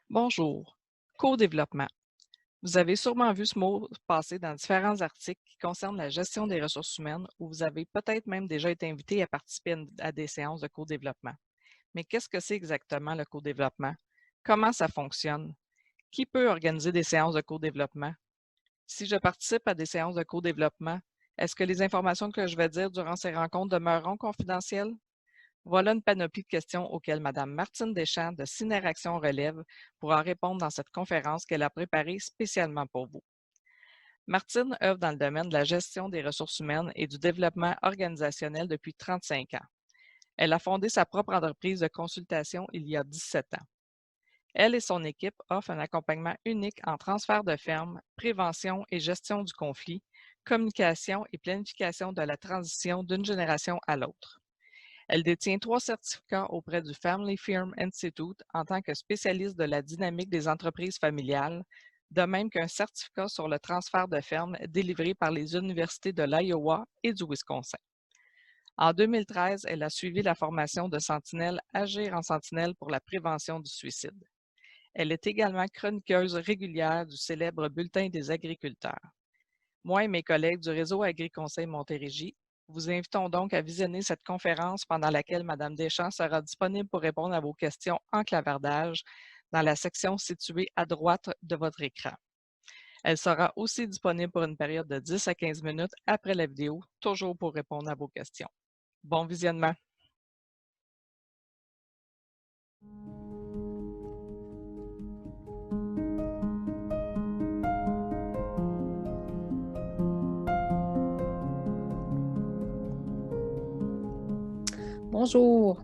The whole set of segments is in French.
Bonjour. Co-développement. Vous avez sûrement vu ce mot passer dans différents articles qui concernent la gestion des ressources humaines ou vous avez peut-être même déjà été invité à participer à des séances de co-développement. Mais qu'est-ce que c'est exactement le co-développement? Comment ça fonctionne? Qui peut organiser des séances de co-développement? Si je participe à des séances de co-développement, est-ce que les informations que je vais dire durant ces rencontres demeureront confidentielles? Voilà une panoplie de questions auxquelles Mme Martine Deschamps de Cineraction Relève pourra répondre dans cette conférence qu'elle a préparée spécialement pour vous. Martine œuvre dans le domaine de la gestion des ressources humaines et du développement organisationnel depuis 35 ans. Elle a fondé sa propre entreprise de consultation il y a 17 ans. Elle et son équipe offrent un accompagnement unique en transfert de ferme, prévention et gestion du conflit, communication et planification de la transition d'une génération à l'autre. Elle détient 3 certificats auprès du Family Firm Institute en tant que spécialiste de la dynamique des entreprises familiales, de même qu'un certificat sur le transfert de ferme délivré par les universités de l'Iowa et du Wisconsin. En 2013, elle a suivi la formation de Sentinelle Agir en Sentinelle pour la prévention du suicide. Elle est également chroniqueuse régulière du célèbre Bulletin des agriculteurs. Moi et mes collègues du réseau Agri-Conseil Montérégie vous invitons donc à visionner cette conférence pendant laquelle Mme Deschamps sera disponible pour répondre à vos questions en clavardage dans la section située à droite de votre écran. Elle sera aussi disponible pour une période de 10 à 15 minutes après la vidéo, toujours pour répondre à vos questions. Bon visionnement! Bonjour,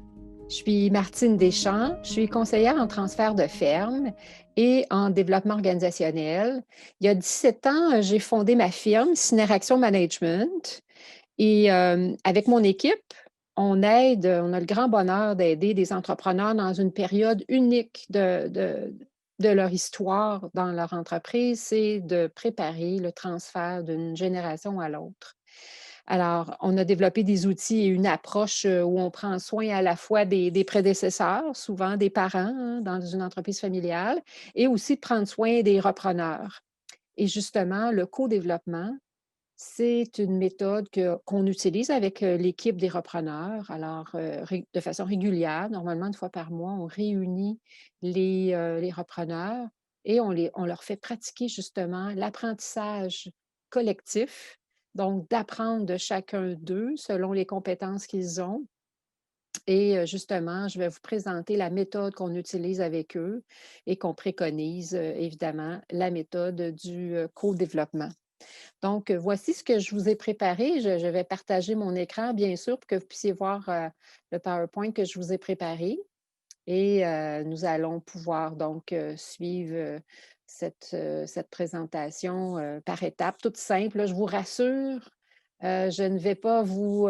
je suis Martine Deschamps, je suis conseillère en transfert de ferme et en développement organisationnel. Il y a 17 ans, j'ai fondé ma firme, Cineraction Management, et avec mon équipe, on a le grand bonheur d'aider des entrepreneurs dans une période unique de leur histoire dans leur entreprise, c'est de préparer le transfert d'une génération à l'autre. Alors, on a développé des outils et une approche où on prend soin à la fois des prédécesseurs, souvent des parents hein, dans une entreprise familiale, et aussi de prendre soin des repreneurs. Et justement, le co-développement, c'est une méthode qu'on utilise avec l'équipe des repreneurs. Alors, de façon régulière, normalement une fois par mois, on réunit les repreneurs et on leur fait pratiquer justement l'apprentissage collectif, donc d'apprendre de chacun d'eux selon les compétences qu'ils ont. Et justement, je vais vous présenter la méthode qu'on utilise avec eux et qu'on préconise, évidemment, la méthode du co-développement. Donc, voici ce que je vous ai préparé. Je vais partager mon écran, bien sûr, pour que vous puissiez voir le PowerPoint que je vous ai préparé. Et nous allons pouvoir donc suivre cette présentation par étapes, toute simple. Là, je vous rassure, je ne vais pas vous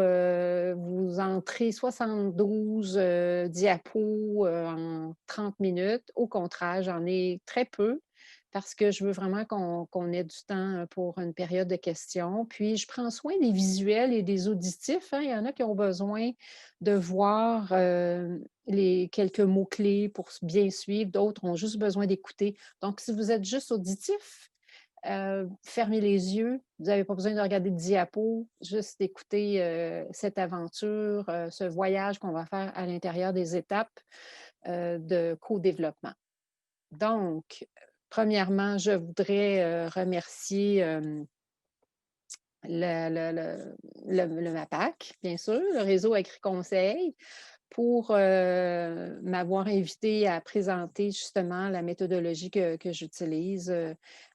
entrer 72 diapos en 30 minutes. Au contraire, j'en ai très peu parce que je veux vraiment qu'on ait du temps pour une période de questions. Puis, je prends soin des visuels et des auditifs, hein. Il y en a qui ont besoin de voir les quelques mots-clés pour bien suivre. D'autres ont juste besoin d'écouter. Donc, si vous êtes juste auditif, fermez les yeux. Vous n'avez pas besoin de regarder de diapo, juste écouter cette aventure, ce voyage qu'on va faire à l'intérieur des étapes de co-développement. Donc, premièrement, je voudrais remercier le MAPAC, bien sûr, le réseau Agri-Conseil, pour m'avoir invité à présenter justement la méthodologie que j'utilise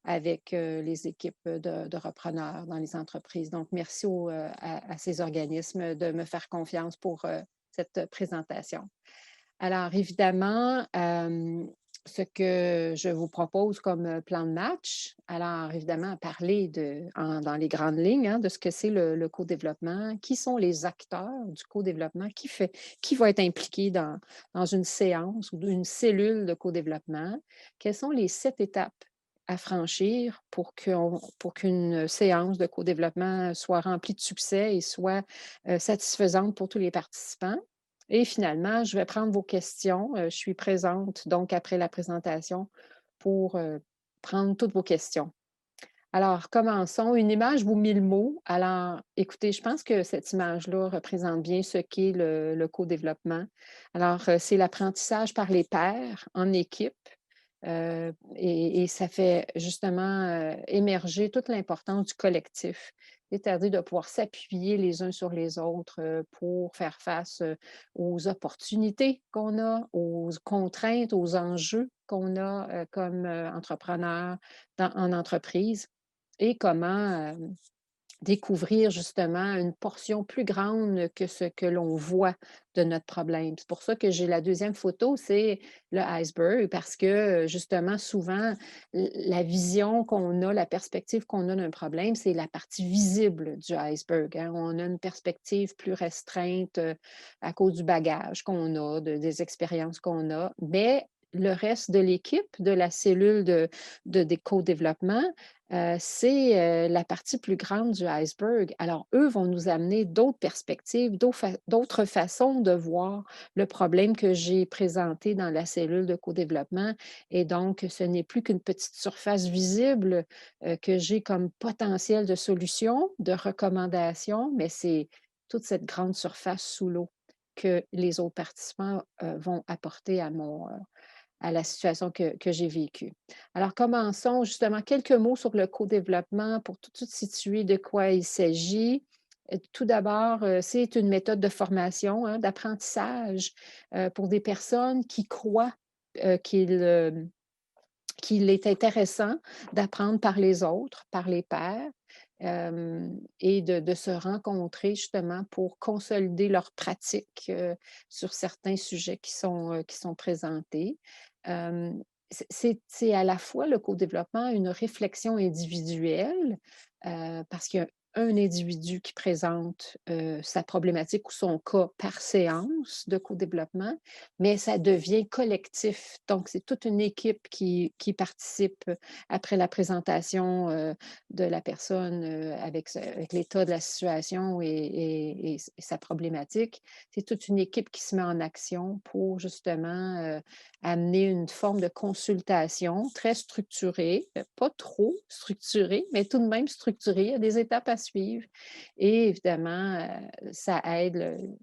avec les équipes de repreneurs dans les entreprises. Donc, merci à ces organismes de me faire confiance pour cette présentation. Alors, évidemment, ce que je vous propose comme plan de match, alors évidemment, parler dans les grandes lignes hein, de ce que c'est le co-développement, qui sont les acteurs du co-développement, qui va être impliqué dans une séance ou une cellule de co-développement, quelles sont les 7 étapes à franchir pour qu'une séance de co-développement soit remplie de succès et soit satisfaisante pour tous les participants. Et finalement, je vais prendre vos questions. Je suis présente, donc après la présentation, pour prendre toutes vos questions. Alors, commençons. Une image vaut 1000 mots. Alors, écoutez, je pense que cette image-là représente bien ce qu'est le co-développement. Alors, c'est l'apprentissage par les pairs, en équipe, et ça fait justement émerger toute l'importance du collectif, c'est-à-dire de pouvoir s'appuyer les uns sur les autres pour faire face aux opportunités qu'on a, aux contraintes, aux enjeux qu'on a comme entrepreneur en entreprise et comment découvrir justement une portion plus grande que ce que l'on voit de notre problème. C'est pour ça que j'ai la deuxième photo, c'est le iceberg, parce que justement, souvent, la vision qu'on a, la perspective qu'on a d'un problème, c'est la partie visible du iceberg, hein. On a une perspective plus restreinte à cause du bagage qu'on a, des expériences qu'on a, mais le reste de l'équipe, de la cellule des co-développement, c'est la partie plus grande du iceberg. Alors, eux vont nous amener d'autres perspectives, d'autres façons de voir le problème que j'ai présenté dans la cellule de co-développement. Et donc, ce n'est plus qu'une petite surface visible que j'ai comme potentiel de solution, de recommandation, mais c'est toute cette grande surface sous l'eau que les autres participants vont apporter à la situation que j'ai vécue. Alors, commençons justement quelques mots sur le co-développement pour tout de suite situer de quoi il s'agit. Tout d'abord, c'est une méthode de formation, hein, d'apprentissage pour des personnes qui croient qu'il est intéressant d'apprendre par les autres, par les pairs, et de se rencontrer justement pour consolider leurs pratiques sur certains sujets qui sont présentés. Euh, c'est à la fois le co-développement une réflexion individuelle, parce qu'il y a un individu qui présente sa problématique ou son cas par séance de co-développement, mais ça devient collectif. Donc, c'est toute une équipe qui participe après la présentation de la personne avec l'état de la situation et sa problématique. C'est toute une équipe qui se met en action pour justement amener une forme de consultation très structurée, pas trop structurée, mais tout de même structurée. Il y a des étapes à suivre. Et évidemment, ça aide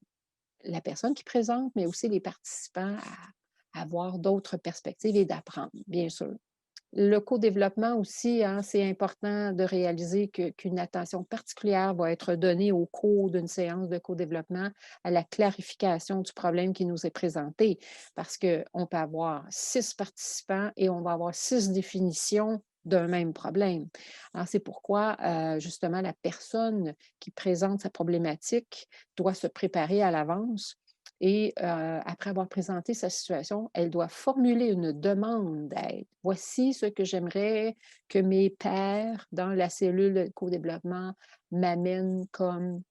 la personne qui présente, mais aussi les participants à avoir d'autres perspectives et d'apprendre, bien sûr. Le co-développement aussi, hein, c'est important de réaliser qu'une attention particulière va être donnée au cours d'une séance de co-développement à la clarification du problème qui nous est présenté, parce qu'on peut avoir 6 participants et on va avoir 6 définitions d'un même problème. Alors, c'est pourquoi, justement, la personne qui présente sa problématique doit se préparer à l'avance et après avoir présenté sa situation, elle doit formuler une demande d'aide. Voici ce que j'aimerais que mes pairs dans la cellule de co-développement m'amènent comme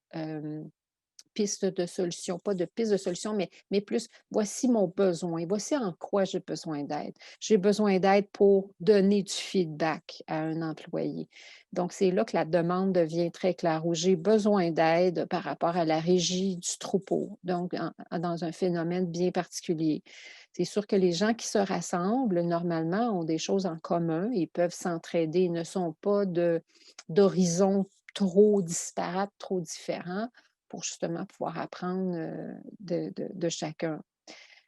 piste de solution, pas de piste de solution, mais plus voici mon besoin, voici en quoi j'ai besoin d'aide. J'ai besoin d'aide pour donner du feedback à un employé. Donc, c'est là que la demande devient très claire, où j'ai besoin d'aide par rapport à la régie du troupeau, donc dans un phénomène bien particulier. C'est sûr que les gens qui se rassemblent, normalement, ont des choses en commun, ils peuvent s'entraider, ils ne sont pas d'horizons trop disparates, trop différents pour justement pouvoir apprendre de chacun.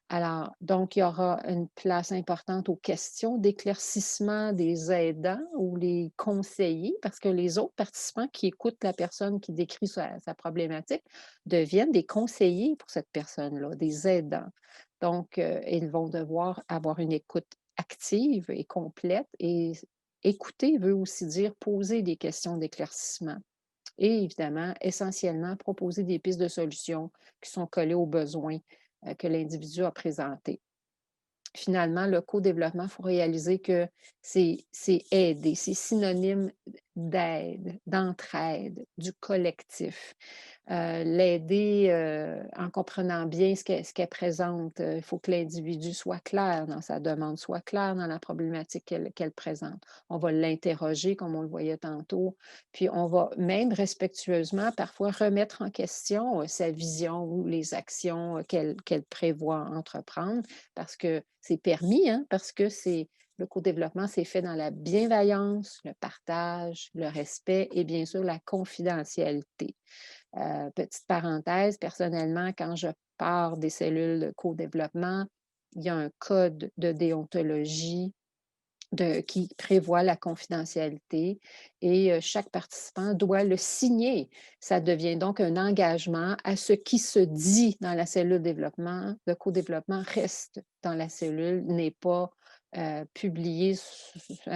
Alors, donc, il y aura une place importante aux questions d'éclaircissement des aidants ou les conseillers, parce que les autres participants qui écoutent la personne qui décrit sa problématique deviennent des conseillers pour cette personne-là, des aidants. Donc, ils vont devoir avoir une écoute active et complète et écouter veut aussi dire poser des questions d'éclaircissement et évidemment, essentiellement, proposer des pistes de solutions qui sont collées aux besoins que l'individu a présentés. Finalement, le co-développement, il faut réaliser que c'est aider, c'est synonyme d'aide, d'entraide, du collectif. l'aider en comprenant bien ce qu'elle présente. Il faut que l'individu soit clair dans sa demande, soit clair dans la problématique qu'elle présente. On va l'interroger, comme on le voyait tantôt, puis on va même respectueusement parfois remettre en question sa vision ou les actions qu'elle prévoit entreprendre, parce que c'est permis, hein, parce que le co-développement, c'est fait dans la bienveillance, le partage, le respect et bien sûr la confidentialité. Petite parenthèse, personnellement, quand je pars des cellules de co-développement, il y a un code de déontologie qui prévoit la confidentialité et chaque participant doit le signer. Ça devient donc un engagement à ce qui se dit dans la cellule de développement, de co-développement reste dans la cellule, n'est pas publié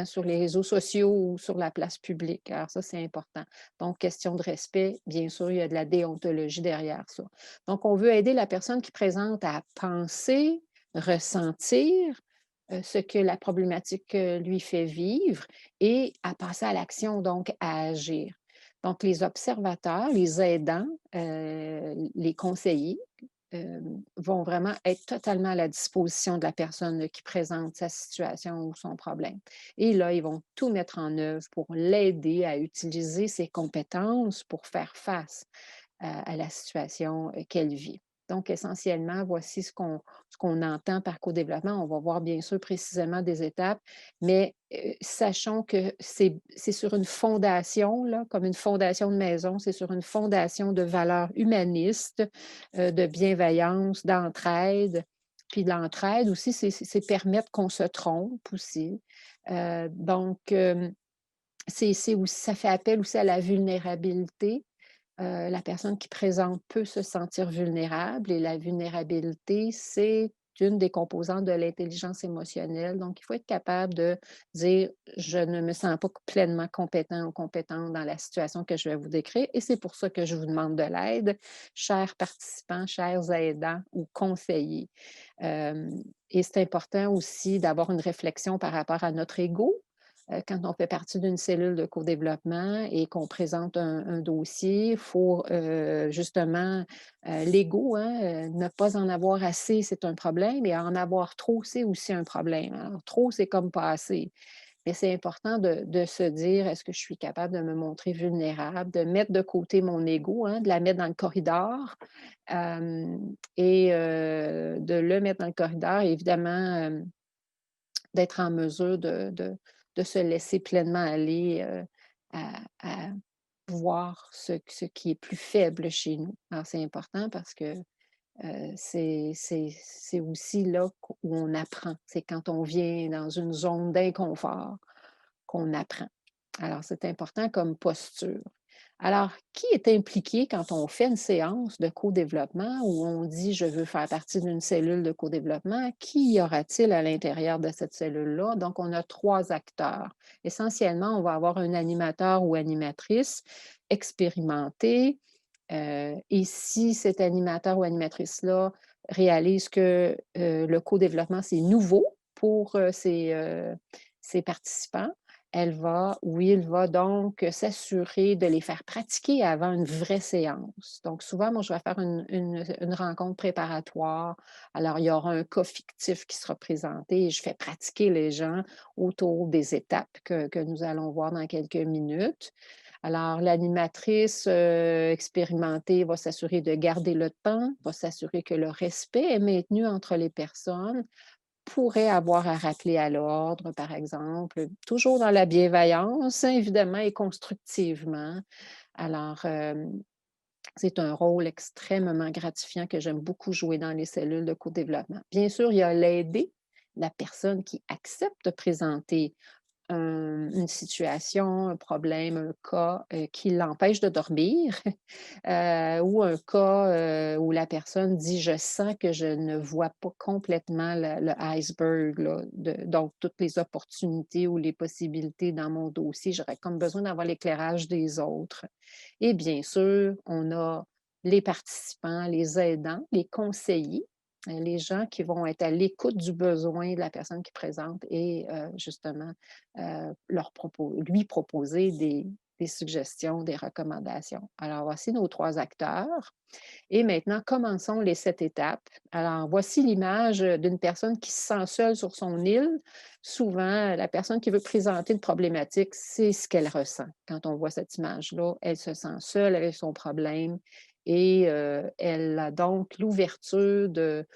sur les réseaux sociaux ou sur la place publique. Alors ça, c'est important. Donc, question de respect, bien sûr, il y a de la déontologie derrière ça. Donc, on veut aider la personne qui présente à penser, ressentir, ce que la problématique lui fait vivre et à passer à l'action, donc à agir. Donc, les observateurs, les aidants, les conseillers vont vraiment être totalement à la disposition de la personne qui présente sa situation ou son problème. Et là, ils vont tout mettre en œuvre pour l'aider à utiliser ses compétences pour faire face à la situation qu'elle vit. Donc, essentiellement, voici ce qu'on entend par co-développement. On va voir bien sûr précisément des étapes, mais sachons que c'est sur une fondation, là, comme une fondation de maison, c'est sur une fondation de valeurs humanistes, de bienveillance, d'entraide. Puis l'entraide aussi, c'est permettre qu'on se trompe aussi. Donc, c'est aussi, ça fait appel aussi à la vulnérabilité. La personne qui présente peut se sentir vulnérable et la vulnérabilité, c'est une des composantes de l'intelligence émotionnelle. Donc, il faut être capable de dire: «Je ne me sens pas pleinement compétent ou compétente dans la situation que je vais vous décrire et c'est pour ça que je vous demande de l'aide, chers participants, chers aidants ou conseillers». Et c'est important aussi d'avoir une réflexion par rapport à notre ego. Quand on fait partie d'une cellule de co-développement et qu'on présente un dossier, il faut justement l'ego, hein, ne pas en avoir assez, c'est un problème, et en avoir trop, c'est aussi un problème. Alors, trop, c'est comme pas assez. Mais c'est important de se dire, est-ce que je suis capable de me montrer vulnérable, de mettre de côté mon ego, hein, de la mettre dans le corridor et de le mettre dans le corridor, et évidemment, d'être en mesure de se laisser pleinement aller à voir ce qui est plus faible chez nous. Alors, c'est important parce que c'est aussi là où on apprend. C'est quand on vient dans une zone d'inconfort qu'on apprend. Alors, c'est important comme posture. Alors, qui est impliqué quand on fait une séance de co-développement où on dit: «Je veux faire partie d'une cellule de co-développement»? Qui y aura-t-il à l'intérieur de cette cellule-là? Donc, on a 3 acteurs. Essentiellement, on va avoir un animateur ou animatrice expérimenté, et si cet animateur ou animatrice-là réalise que, le co-développement, c'est nouveau pour, ses participants, elle va ou il va donc s'assurer de les faire pratiquer avant une vraie séance. Donc souvent, moi, je vais faire une rencontre préparatoire. Alors, il y aura un cas fictif qui sera présenté et je fais pratiquer les gens autour des étapes que nous allons voir dans quelques minutes. Alors, l'animatrice expérimentée va s'assurer de garder le temps, va s'assurer que le respect est maintenu entre les personnes, pourrait avoir à rappeler à l'ordre, par exemple, toujours dans la bienveillance, hein, évidemment, et constructivement. Alors, c'est un rôle extrêmement gratifiant que j'aime beaucoup jouer dans les cellules de co-développement. Bien sûr, il y a l'aider, la personne qui accepte de présenter une situation, un problème, un cas, qui l'empêche de dormir, ou un cas, où la personne dit: «Je sens que je ne vois pas complètement le iceberg là, donc toutes les opportunités ou les possibilités dans mon dossier. J'aurais comme besoin d'avoir l'éclairage des autres». Et bien sûr, on a les participants, les aidants, les conseillers, les gens qui vont être à l'écoute du besoin de la personne qui présente et justement, lui proposer des suggestions, des recommandations. Alors, voici nos 3 acteurs. Et maintenant, commençons les 7 étapes. Alors, voici l'image d'une personne qui se sent seule sur son île. Souvent, la personne qui veut présenter une problématique, c'est ce qu'elle ressent. Quand on voit cette image-là, elle se sent seule avec son problème et elle a donc l'ouverture de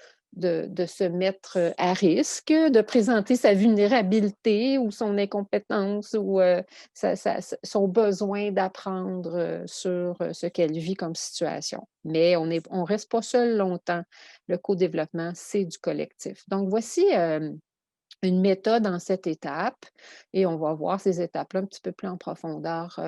se mettre à risque, de présenter sa vulnérabilité ou son incompétence ou son besoin d'apprendre sur ce qu'elle vit comme situation. Mais on ne reste pas seul longtemps. Le co-développement, c'est du collectif. Donc, voici une méthode en 7 étapes et on va voir ces étapes-là un petit peu plus en profondeur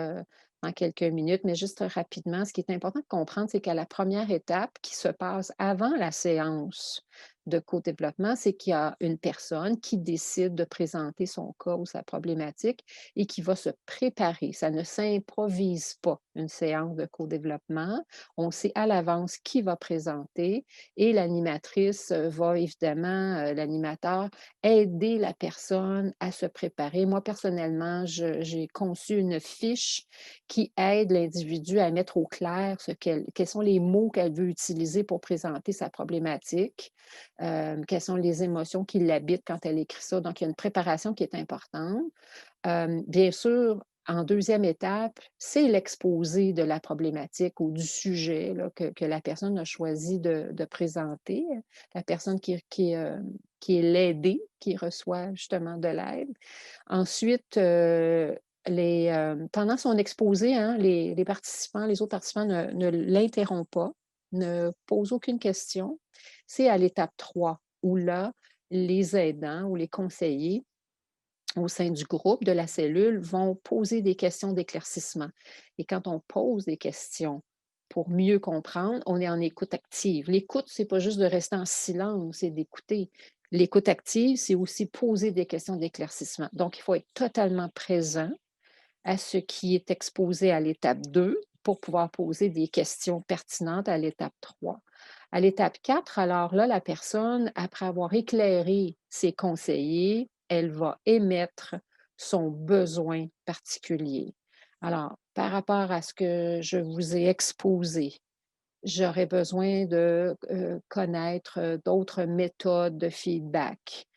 dans quelques minutes. Mais juste rapidement, ce qui est important de comprendre, c'est qu'à la première étape qui se passe avant la séance de co-développement, c'est qu'il y a une personne qui décide de présenter son cas ou sa problématique et qui va se préparer. Ça ne s'improvise pas, une séance de co-développement. On sait à l'avance qui va présenter et l'animatrice va évidemment, l'animateur, aider la personne à se préparer. Moi, personnellement, j'ai conçu une fiche qui aide l'individu à mettre au clair quels sont les mots qu'elle veut utiliser pour présenter sa problématique, quelles sont les émotions qui l'habitent quand elle écrit ça. Donc, il y a une préparation qui est importante. Bien sûr, en deuxième étape, c'est l'exposé de la problématique ou du sujet là, que la personne a choisi de présenter, la personne qui est l'aidée, qui reçoit justement de l'aide. Ensuite, pendant son exposé, hein, les participants, les autres participants ne l'interrompent pas, ne posent aucune question. C'est à l'étape 3 où là, les aidants ou les conseillers au sein du groupe, de la cellule, vont poser des questions d'éclaircissement. Et quand on pose des questions pour mieux comprendre, on est en écoute active. L'écoute, c'est pas juste de rester en silence, c'est d'écouter. L'écoute active, c'est aussi poser des questions d'éclaircissement. Donc, il faut être totalement présent à ce qui est exposé à l'étape 2 pour pouvoir poser des questions pertinentes à l'étape 3. À l'étape 4, alors là, la personne, après avoir éclairé ses conseillers, elle va émettre son besoin particulier. Alors, par rapport à ce que je vous ai exposé, j'aurais besoin de connaître d'autres méthodes de feedback.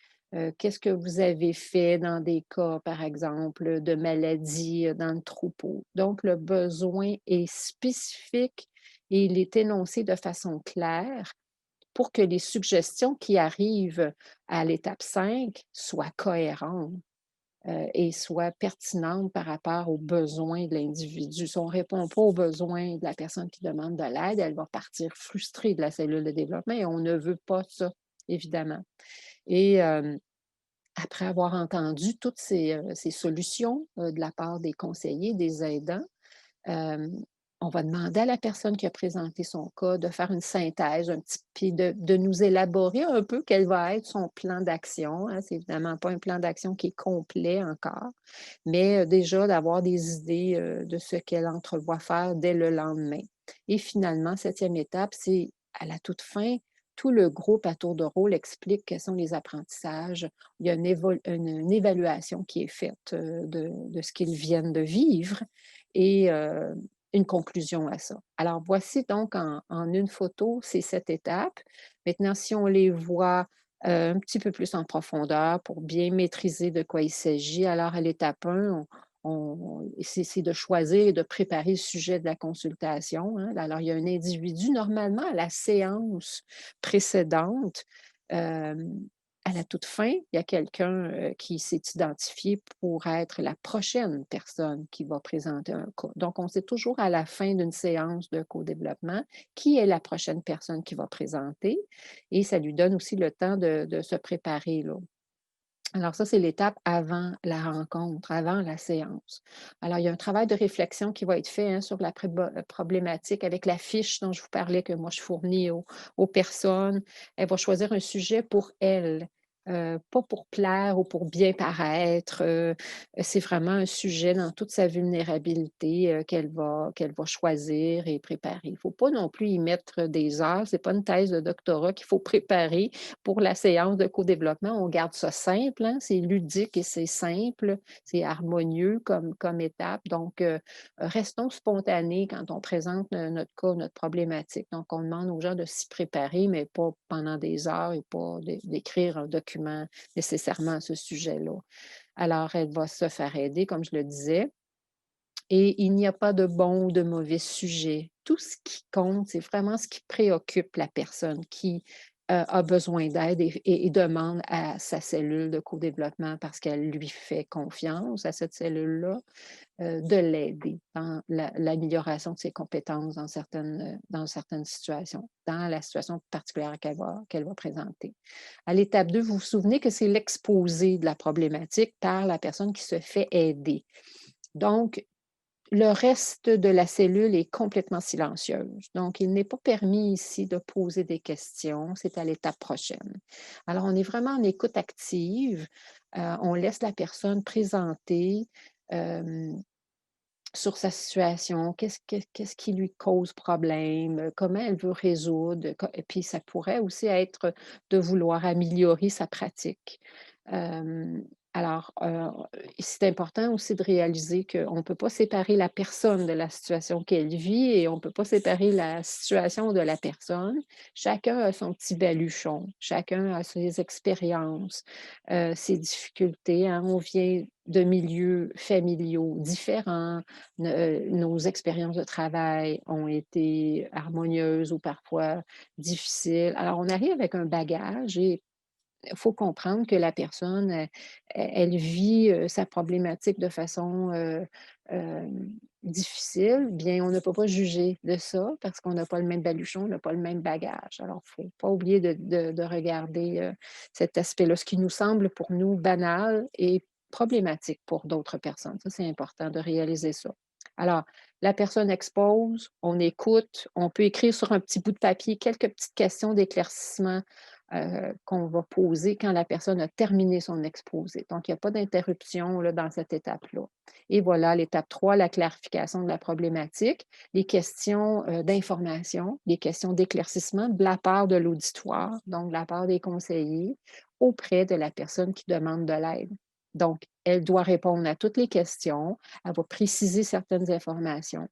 Qu'est-ce que vous avez fait dans des cas, par exemple, de maladie dans le troupeau? Donc, le besoin est spécifique et il est énoncé de façon claire pour que les suggestions qui arrivent à l'étape 5 soient cohérentes et soit pertinente par rapport aux besoins de l'individu. Si on ne répond pas aux besoins de la personne qui demande de l'aide, elle va partir frustrée de la cellule de développement et on ne veut pas ça, évidemment. Et après avoir entendu toutes ces solutions de la part des conseillers, des aidants, euh, on va demander à la personne qui a présenté son cas de faire une synthèse, puis de nous élaborer un peu quel va être son plan d'action, hein. C'est évidemment pas un plan d'action qui est complet encore, mais déjà d'avoir des idées de ce qu'elle entrevoit faire dès le lendemain. Et finalement, septième étape, c'est à la toute fin, tout le groupe à tour de rôle explique quels sont les apprentissages. Il y a une évaluation qui est faite de ce qu'ils viennent de vivre et une conclusion à ça. Alors, voici donc en une photo ces 7 étapes. Maintenant, si on les voit un petit peu plus en profondeur pour bien maîtriser de quoi il s'agit, alors à l'étape 1, c'est de choisir et de préparer le sujet de la consultation, hein. Alors, il y a un individu, normalement, à la séance précédente, euh, à la toute fin, il y a quelqu'un qui s'est identifié pour être la prochaine personne qui va présenter un cas. Donc, on sait toujours à la fin d'une séance de co-développement qui est la prochaine personne qui va présenter et ça lui donne aussi le temps de se préparer, là. Alors ça, c'est l'étape avant la rencontre, avant la séance. Alors, il y a un travail de réflexion qui va être fait hein, sur la problématique avec la fiche dont je vous parlais que moi, je fournis aux personnes. Elle va choisir un sujet pour elle pas pour plaire ou pour bien paraître, c'est vraiment un sujet dans toute sa vulnérabilité, qu'elle va choisir et préparer. Il ne faut pas non plus y mettre des heures, c'est pas une thèse de doctorat qu'il faut préparer pour la séance de co-développement. On garde ça simple, hein, c'est ludique et c'est simple, c'est harmonieux comme étape. Donc, restons spontanés quand on présente, notre cas, notre problématique. Donc, on demande aux gens de s'y préparer, mais pas pendant des heures et pas d'écrire un document nécessairement à ce sujet-là. Alors, elle va se faire aider, comme je le disais, et il n'y a pas de bon ou de mauvais sujet. Tout ce qui compte, c'est vraiment ce qui préoccupe la personne qui a besoin d'aide et demande à sa cellule de co-développement parce qu'elle lui fait confiance à cette cellule-là, de l'aider dans l'amélioration de ses compétences dans certaines situations, dans la situation particulière qu'elle va présenter. À l'étape 2, vous vous souvenez que c'est l'exposé de la problématique par la personne qui se fait aider. Donc, le reste de la cellule est complètement silencieuse. Donc, il n'est pas permis ici de poser des questions. C'est à l'étape prochaine. Alors, on est vraiment en écoute active. On laisse la personne présenter euh, sur sa situation, qu'est-ce qui lui cause problème, comment elle veut résoudre. Et puis, ça pourrait aussi être de vouloir améliorer sa pratique. Euh, alors, c'est important aussi de réaliser qu'on ne peut pas séparer la personne de la situation qu'elle vit et on ne peut pas séparer la situation de la personne. Chacun a son petit baluchon, chacun a ses expériences, ses difficultés, hein. On vient de milieux familiaux différents, nos expériences de travail ont été harmonieuses ou parfois difficiles. Alors, on arrive avec un bagage et il faut comprendre que la personne, elle vit, sa problématique de façon, difficile. Bien, on ne peut pas juger de ça parce qu'on n'a pas le même baluchon, on n'a pas le même bagage. Alors, il ne faut pas oublier de regarder, cet aspect-là, ce qui nous semble pour nous banal et problématique pour d'autres personnes. Ça, c'est important de réaliser ça. Alors, la personne expose, on écoute, on peut écrire sur un petit bout de papier quelques petites questions d'éclaircissement qu'on va poser quand la personne a terminé son exposé. Donc, il n'y a pas d'interruption là, dans cette étape-là. Et voilà, l'étape 3, la clarification de la problématique, les questions d'information, les questions d'éclaircissement de la part de l'auditoire, donc de la part des conseillers, auprès de la personne qui demande de l'aide. Donc, elle doit répondre à toutes les questions, elle va préciser certaines informations.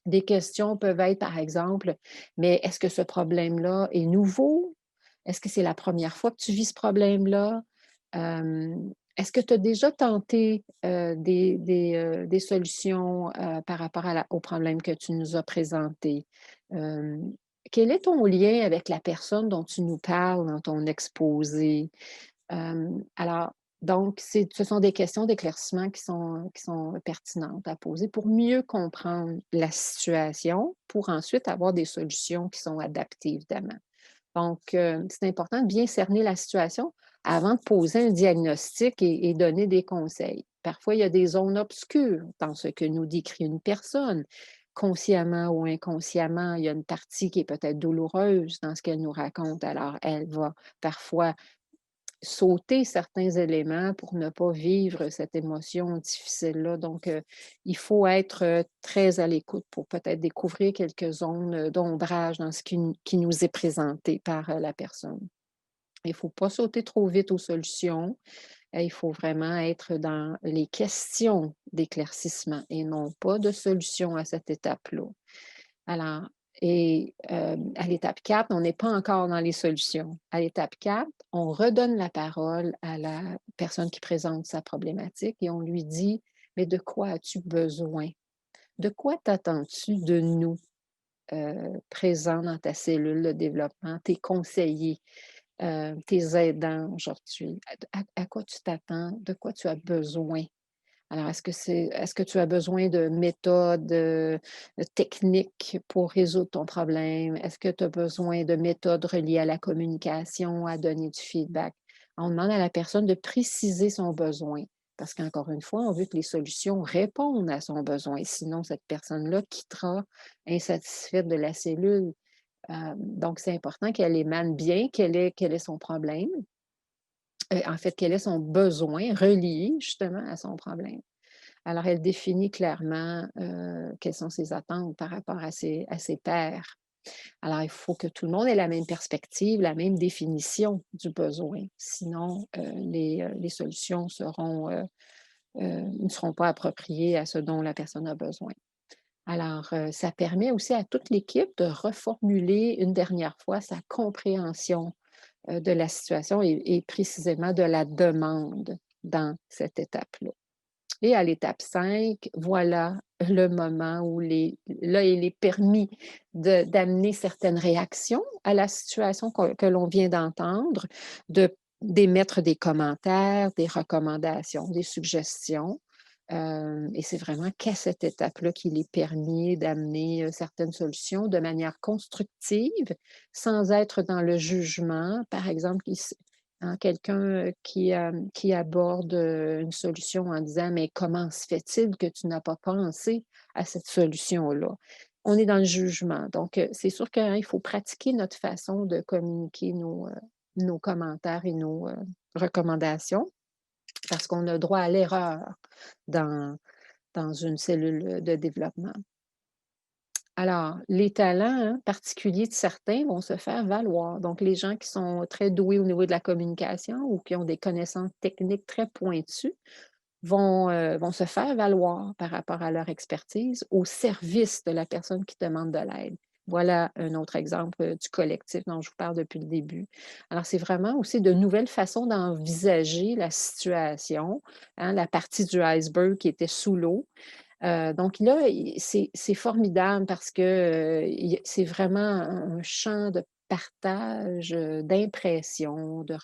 Des questions peuvent être, par exemple, mais est-ce que ce problème-là est nouveau? Est-ce que c'est la première fois que tu vis ce problème-là? Est-ce que tu as déjà tenté des solutions par rapport au problème que tu nous as présenté? Euh, Quel est ton lien avec la personne dont tu nous parles dans ton exposé? Alors, donc, ce sont des questions d'éclaircissement qui sont pertinentes à poser pour mieux comprendre la situation, pour ensuite avoir des solutions qui sont adaptées, évidemment. Donc, c'est important de bien cerner la situation avant de poser un diagnostic et donner des conseils. Parfois, il y a des zones obscures dans ce que nous décrit une personne. Consciemment ou inconsciemment, il y a une partie qui est peut-être douloureuse dans ce qu'elle nous raconte. Alors, elle va parfois sauter certains éléments pour ne pas vivre cette émotion difficile-là. Donc, il faut être très à l'écoute pour peut-être découvrir quelques zones d'ombrage dans ce qui nous est présenté par la personne. Il ne faut pas sauter trop vite aux solutions. Il faut vraiment être dans les questions d'éclaircissement et non pas de solutions à cette étape-là. Alors, à l'étape 4, on n'est pas encore dans les solutions. À l'étape 4, on redonne la parole à la personne qui présente sa problématique et on lui dit: «Mais de quoi as-tu besoin? De quoi t'attends-tu de nous, présents dans ta cellule de développement, tes conseillers, tes aidants aujourd'hui? À quoi tu t'attends? De quoi tu as besoin?» Alors, est-ce que tu as besoin de méthodes, techniques pour résoudre ton problème? Est-ce que tu as besoin de méthodes reliées à la communication, à donner du feedback? On demande à la personne de préciser son besoin parce qu'encore une fois, on veut que les solutions répondent à son besoin. Sinon, cette personne-là quittera insatisfaite de la cellule. Donc, c'est important qu'elle émane bien quel est son problème. en fait, quel est son besoin relié justement à son problème. Alors, elle définit clairement quelles sont ses attentes par rapport à ses pairs. Alors, il faut que tout le monde ait la même perspective, la même définition du besoin. Sinon, les solutions ne seront pas appropriées à ce dont la personne a besoin. Alors, ça permet aussi à toute l'équipe de reformuler une dernière fois sa compréhension de la situation et précisément de la demande dans cette étape-là. Et à l'étape 5, voilà le moment où là, il est permis d'amener certaines réactions à la situation que l'on vient d'entendre, d'émettre des commentaires, des recommandations, des suggestions. Et c'est vraiment qu'à cette étape-là qu'il est permis d'amener certaines solutions de manière constructive, sans être dans le jugement. Par exemple, hein, quelqu'un qui aborde une solution en disant: «Mais comment se fait-il que tu n'as pas pensé à cette solution-là?» On est dans le jugement. Donc, c'est sûr qu'il faut pratiquer notre façon de communiquer nos commentaires et nos recommandations parce qu'on a droit à l'erreur dans, dans une cellule de développement. Alors, les talents particuliers de certains vont se faire valoir. Donc, les gens qui sont très doués au niveau de la communication ou qui ont des connaissances techniques très pointues vont se faire valoir par rapport à leur expertise au service de la personne qui demande de l'aide. Voilà un autre exemple du collectif dont je vous parle depuis le début. Alors, c'est vraiment aussi de nouvelles façons d'envisager la situation, hein, la partie du iceberg qui était sous l'eau. Donc là, c'est formidable parce que, c'est vraiment un champ de partage, d'impressions, de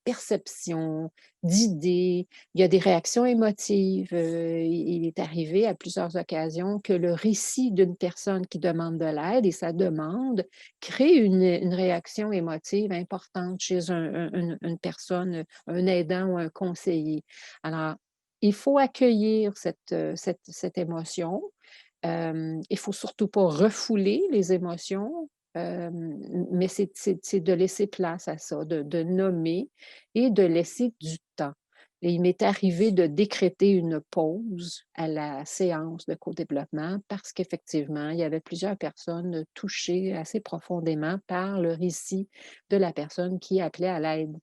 perceptions, d'idées. Il y a des réactions émotives. Il est arrivé à plusieurs occasions que le récit d'une personne qui demande de l'aide et sa demande crée une réaction émotive importante chez une personne, un aidant ou un conseiller. Alors, il faut accueillir cette émotion. Il faut surtout pas refouler les émotions, mais c'est de laisser place à ça, de nommer et de laisser du temps. Et il m'est arrivé de décréter une pause à la séance de co-développement parce qu'effectivement, il y avait plusieurs personnes touchées assez profondément par le récit de la personne qui appelait à l'aide.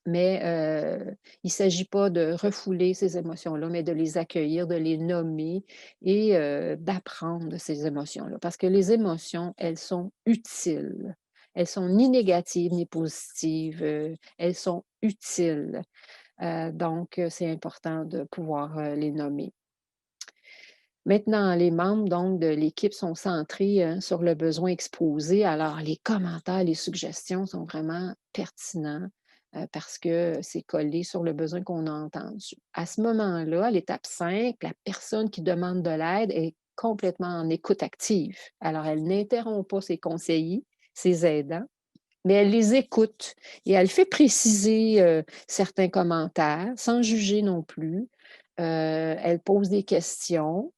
Mais il ne s'agit pas de refouler ces émotions-là, mais de les accueillir, de les nommer et d'apprendre de ces émotions-là. Parce que les émotions, elles sont utiles. Elles sont ni négatives ni positives, elles sont utiles. Donc, c'est important de pouvoir les nommer. Maintenant, les membres donc de l'équipe sont centrés sur le besoin exposé. Alors, les commentaires, les suggestions sont vraiment pertinents parce que c'est collé sur le besoin qu'on a entendu. À ce moment-là, à l'étape 5, la personne qui demande de l'aide est complètement en écoute active. Alors, elle n'interrompt pas ses conseillers, ses aidants, mais elle les écoute et elle fait préciser certains commentaires sans juger non plus. Elle pose des questions.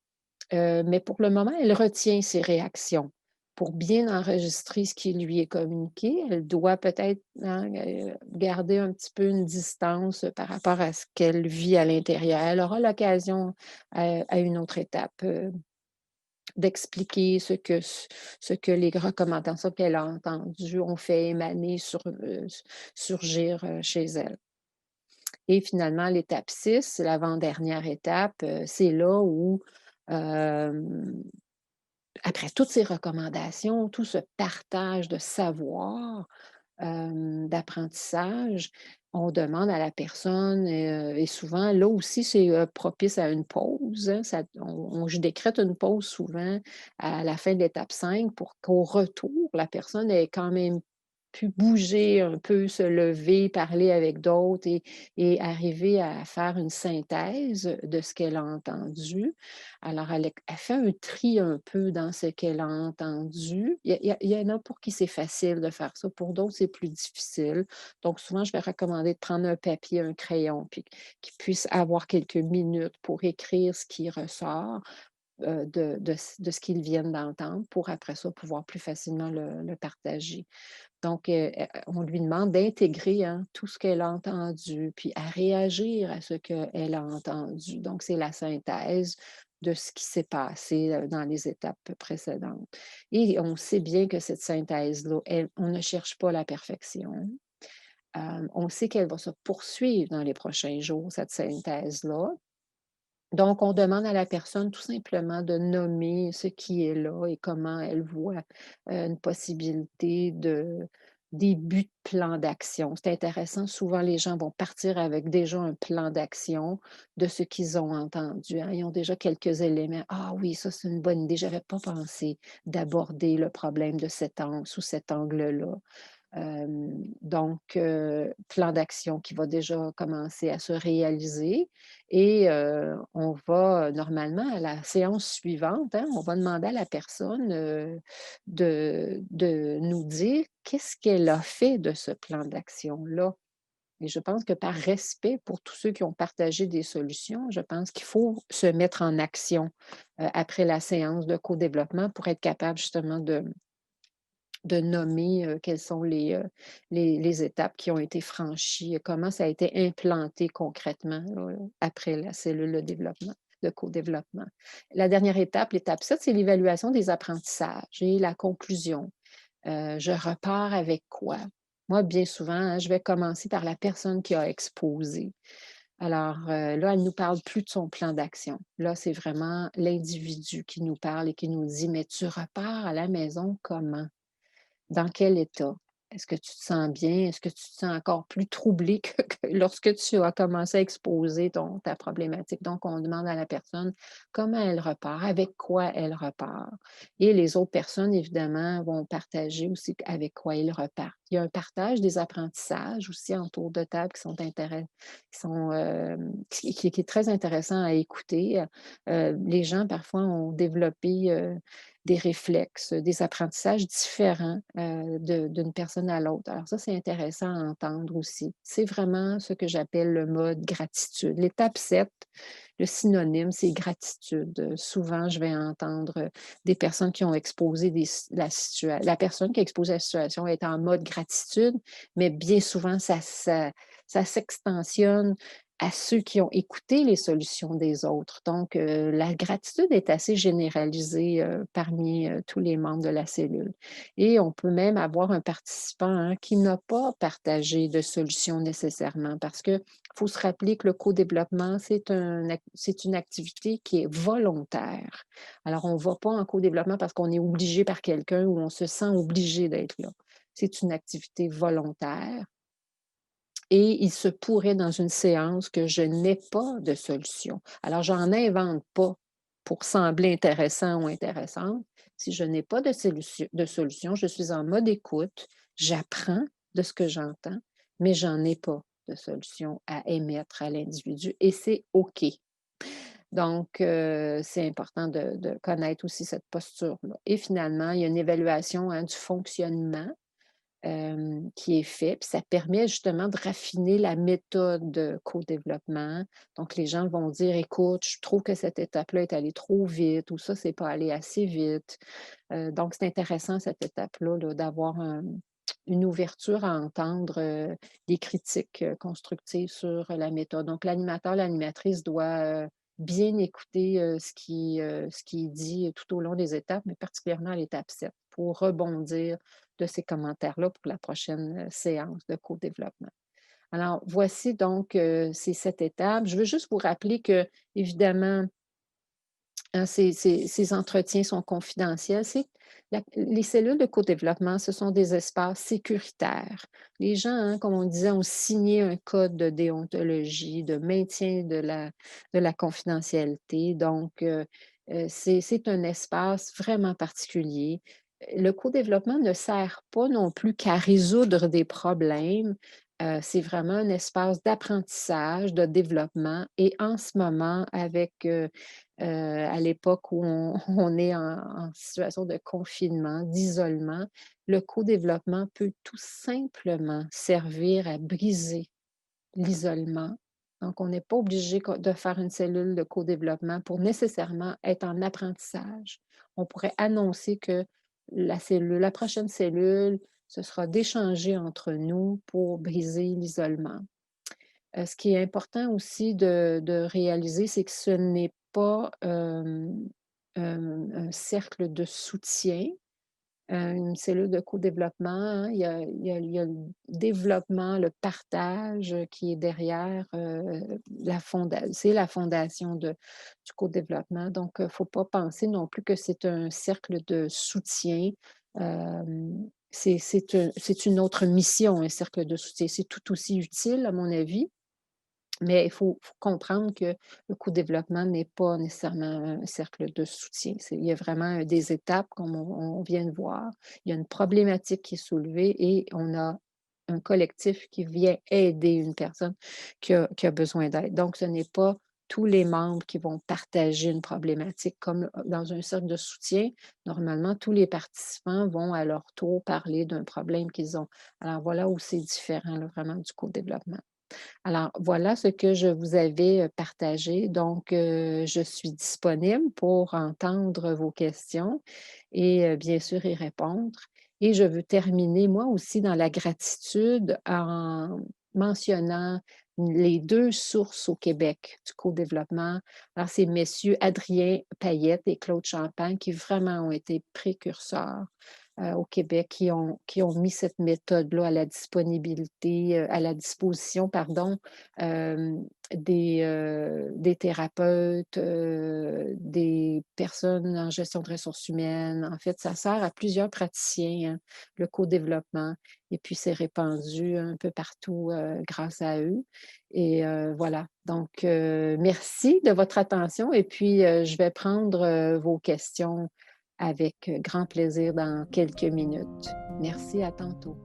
Mais pour le moment, elle retient ses réactions. Pour bien enregistrer ce qui lui est communiqué, elle doit peut-être, hein, garder un petit peu une distance par rapport à ce qu'elle vit à l'intérieur. Elle aura l'occasion à une autre étape, d'expliquer ce que les recommandations qu'elle a entendues ont fait émaner surgir, chez elle. Et finalement, l'étape 6, l'avant-dernière étape, c'est là où, hem après toutes ces recommandations, tout ce partage de savoir, d'apprentissage, on demande à la personne, et souvent, là aussi, c'est, propice à une pause, hein, je décrète une pause souvent à la fin de l'étape 5 pour qu'au retour, la personne ait quand même pu bouger un peu, se lever, parler avec d'autres et arriver à faire une synthèse de ce qu'elle a entendu. Alors, elle fait un tri un peu dans ce qu'elle a entendu. Il y en a pour qui c'est facile de faire ça, pour d'autres, c'est plus difficile. Donc, souvent, je vais recommander de prendre un papier, un crayon, puis qu'ils puissent avoir quelques minutes pour écrire ce qui ressort de ce qu'ils viennent d'entendre pour après ça pouvoir plus facilement le partager. Donc, on lui demande d'intégrer, hein, tout ce qu'elle a entendu, puis à réagir à ce qu'elle a entendu. Donc, c'est la synthèse de ce qui s'est passé, dans les étapes précédentes. Et on sait bien que cette synthèse-là, on ne cherche pas la perfection. On sait qu'elle va se poursuivre dans les prochains jours, cette synthèse-là. Donc, on demande à la personne tout simplement de nommer ce qui est là et comment elle voit une possibilité de début de plan d'action. C'est intéressant, souvent les gens vont partir avec déjà un plan d'action de ce qu'ils ont entendu, hein. Ils ont déjà quelques éléments. Ah oui, ça c'est une bonne idée, j'avais pas pensé d'aborder le problème de cet angle, sous cet angle-là. Donc, plan d'action qui va déjà commencer à se réaliser et on va normalement à la séance suivante, hein, on va demander à la personne, de nous dire qu'est-ce qu'elle a fait de ce plan d'action-là. Et je pense que par respect pour tous ceux qui ont partagé des solutions, je pense qu'il faut se mettre en action, après la séance de co-développement pour être capable justement de nommer, quelles sont les étapes qui ont été franchies, comment ça a été implanté concrètement, là, après la cellule de co-développement. La dernière étape, l'étape 7, c'est l'évaluation des apprentissages et la conclusion. Je repars avec quoi? Moi, bien souvent, hein, je vais commencer par la personne qui a exposé. Alors, là, elle nous parle plus de son plan d'action. Là, c'est vraiment l'individu qui nous parle et qui nous dit: «Mais tu repars à la maison comment?» Dans quel état? Est-ce que tu te sens bien? Est-ce que tu te sens encore plus troublé que lorsque tu as commencé à exposer ta problématique? Donc, on demande à la personne comment elle repart, avec quoi elle repart. Et les autres personnes, évidemment, vont partager aussi avec quoi ils repartent. Il y a un partage des apprentissages aussi en tour de table qui sont, qui est très intéressant à écouter. Les gens, parfois, ont développé, des réflexes, des apprentissages différents, d'une personne à l'autre. Alors ça, c'est intéressant à entendre aussi. C'est vraiment ce que j'appelle le mode gratitude. L'étape 7, le synonyme, c'est gratitude. Souvent, je vais entendre, des personnes qui ont exposé la personne qui a exposé la situation est en mode gratitude, mais bien souvent, ça s'extensionne à ceux qui ont écouté les solutions des autres. Donc, la gratitude est assez généralisée, parmi, tous les membres de la cellule et on peut même avoir un participant, hein, qui n'a pas partagé de solution nécessairement parce qu'il faut se rappeler que le co-développement, c'est une activité qui est volontaire. Alors, on ne va pas en co-développement parce qu'on est obligé par quelqu'un ou on se sent obligé d'être là. C'est une activité volontaire et il se pourrait dans une séance que je n'ai pas de solution. Alors, j'en invente pas pour sembler intéressant ou intéressante. Si je n'ai pas de solution, je suis en mode écoute, j'apprends de ce que j'entends, mais j'en ai pas de solution à émettre à l'individu et c'est OK. Donc, c'est important de connaître aussi cette posture-là. Et finalement, il y a une évaluation, hein, du fonctionnement qui est fait. Puis ça permet justement de raffiner la méthode de co-développement. Donc, les gens vont dire, écoute, je trouve que cette étape-là est allée trop vite ou ça, c'est pas allé assez vite. Donc, c'est intéressant cette étape-là, là, d'avoir une ouverture à entendre des critiques constructives sur la méthode. Donc, l'animateur, l'animatrice doit bien écouter ce qui est dit tout au long des étapes, mais particulièrement à l'étape 7, pour rebondir de ces commentaires-là pour la prochaine séance de co-développement. Alors, voici donc ces 7 étapes. Je veux juste vous rappeler que, évidemment, hein, ces entretiens sont confidentiels. Les cellules de co-développement, ce sont des espaces sécuritaires. Les gens, hein, comme on disait, ont signé un code de déontologie, de maintien de la confidentialité. Donc, c'est un espace vraiment particulier. Le co-développement ne sert pas non plus qu'à résoudre des problèmes. C'est vraiment un espace d'apprentissage, de développement. Et en ce moment, avec à l'époque où on on est en situation de confinement, d'isolement, le co-développement peut tout simplement servir à briser l'isolement Donc, on n'est pas obligé de faire une cellule de co-développement pour nécessairement être en apprentissage. On pourrait annoncer que la prochaine cellule, ce sera d'échanger entre nous pour briser l'isolement. Ce qui est important aussi de réaliser, c'est que ce n'est pas un cercle de soutien, une cellule de co-développement, hein. Il y a le développement, le partage qui est derrière c'est la fondation du co-développement. Donc, il ne faut pas penser non plus que c'est un cercle de soutien. C'est une autre mission, un cercle de soutien. C'est tout aussi utile, à mon avis, mais il faut comprendre que le co-développement n'est pas nécessairement un cercle de soutien. Il y a vraiment des étapes, comme on vient de voir. Il y a une problématique qui est soulevée et on a un collectif qui vient aider une personne qui a besoin d'aide. Donc, ce n'est pas tous les membres qui vont partager une problématique. Comme dans un cercle de soutien, normalement, tous les participants vont à leur tour parler d'un problème qu'ils ont. Alors, voilà où c'est différent, là, vraiment, du co-développement. Alors, voilà ce que je vous avais partagé. Donc, je suis disponible pour entendre vos questions et bien sûr y répondre. Et je veux terminer, moi aussi, dans la gratitude en mentionnant les 2 sources au Québec du co-développement. Alors, c'est messieurs Adrien Payette et Claude Champagne qui vraiment ont été précurseurs au Québec qui ont mis cette méthode-là à la disposition, pardon, des thérapeutes, des personnes en gestion de ressources humaines. En fait, ça sert à plusieurs praticiens, hein, le co-développement, et puis c'est répandu un peu partout grâce à eux. Et voilà. Donc, merci de votre attention et puis je vais prendre vos questions avec grand plaisir dans quelques minutes. Merci, à tantôt.